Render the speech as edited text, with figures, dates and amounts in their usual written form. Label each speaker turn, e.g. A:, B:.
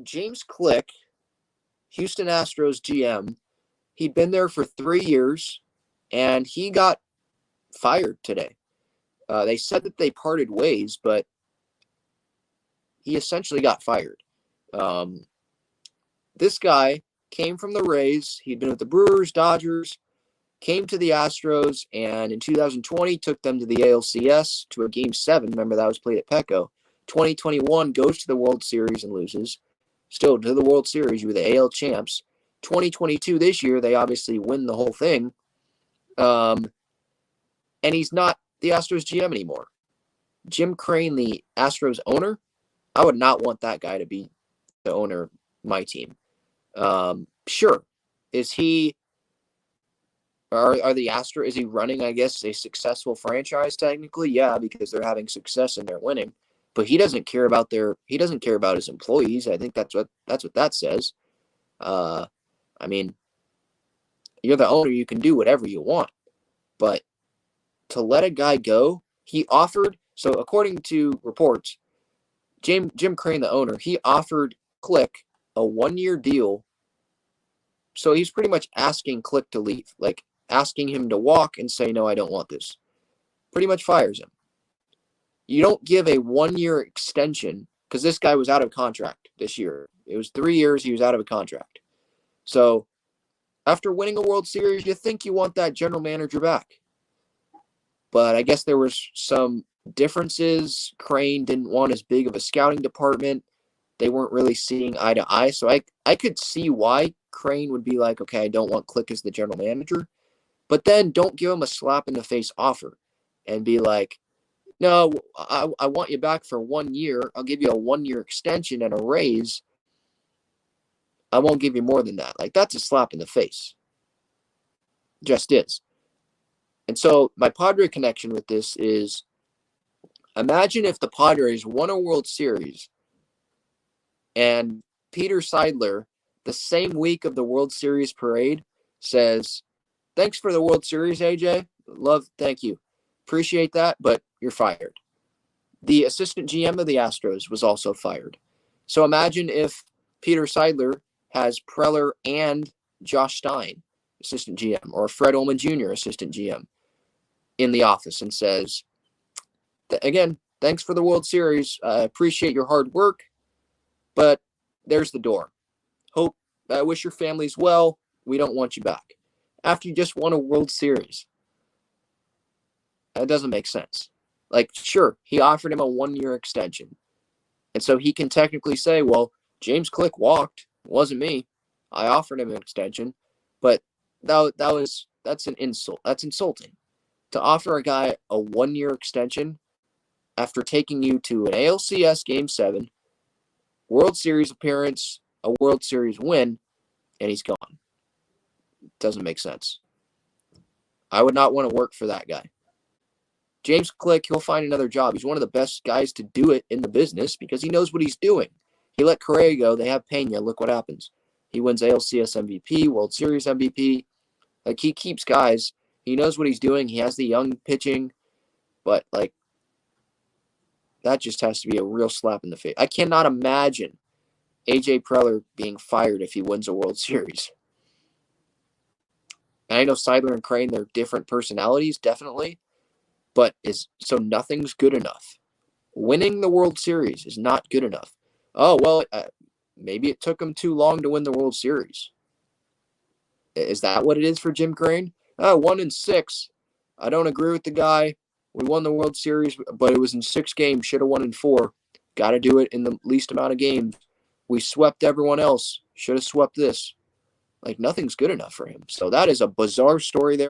A: James Click, Houston Astros GM, he'd been there for 3 years, and he got fired today. They said that they parted ways, but he essentially got fired. This guy came from the Rays. He'd been with the Brewers, Dodgers, came to the Astros, and in 2020 took them to the ALCS to a Game 7. Remember, that was played at Petco. 2021 goes to the World Series and loses. Still to the World Series, you were the AL champs. 2022 this year, they obviously win the whole thing. And he's not the Astros GM anymore. Jim Crane, the Astros owner, I would not want that guy to be the owner of my team. Sure. Is he are the Astros, is he running, I guess, a successful franchise technically? Yeah, because they're having success and they're winning. But he doesn't care about his employees. I think that's what that says. I mean, you're the owner, you can do whatever you want. But to let a guy go, he offered, so according to reports, Jim Crane, the owner, he offered Click a 1-year deal. So he's pretty much asking Click to leave, like asking him to walk and say, no, I don't want this. Pretty much fires him. You don't give a 1-year extension because this guy was out of contract this year. It was 3 years. He was out of a contract. So after winning a World Series, you think you want that general manager back. But I guess there was some differences. Crane didn't want as big of a scouting department. They weren't really seeing eye to eye. So I could see why Crane would be like, okay, I don't want Click as the general manager. But then don't give him a slap in the face offer and be like, no, I want you back for 1 year. I'll give you a 1-year extension and a raise. I won't give you more than that. Like, that's a slap in the face. Just is. And so my Padre connection with this is, imagine if the Padres won a World Series and Peter Seidler, the same week of the World Series parade, says, thanks for the World Series, AJ. Thank you. Appreciate that, but you're fired. The assistant GM of the Astros was also fired. So imagine if Peter Seidler has Preller and Josh Stein, assistant GM, or Fred Ullman Jr., assistant GM, in the office and says, again, thanks for the World Series. I appreciate your hard work, but there's the door. I wish your family's well. We don't want you back. After you just won a World Series. That doesn't make sense. Like, sure, he offered him a 1-year extension. And so he can technically say, well, James Click walked. It wasn't me. I offered him an extension. But that's an insult. That's insulting. To offer a guy a 1-year extension after taking you to an ALCS Game 7, World Series appearance, a World Series win, and he's gone. Doesn't make sense. I would not want to work for that guy. James Click, he'll find another job. He's one of the best guys to do it in the business because he knows what he's doing. He let Correa go. They have Pena. Look what happens. He wins ALCS MVP, World Series MVP. Like, he keeps guys. He knows what he's doing. He has the young pitching. But, like, that just has to be a real slap in the face. I cannot imagine AJ Preller being fired if he wins a World Series. And I know Seidler and Crane, they're different personalities, definitely. But so nothing's good enough. Winning the World Series is not good enough. Oh, well, maybe it took him too long to win the World Series. Is that what it is for Jim Crane? 1-6. I don't agree with the guy. We won the World Series, but it was in 6 games. Should have won in 4. Got to do it in the least amount of games. We swept everyone else. Should have swept this. Like, nothing's good enough for him. So that is a bizarre story there.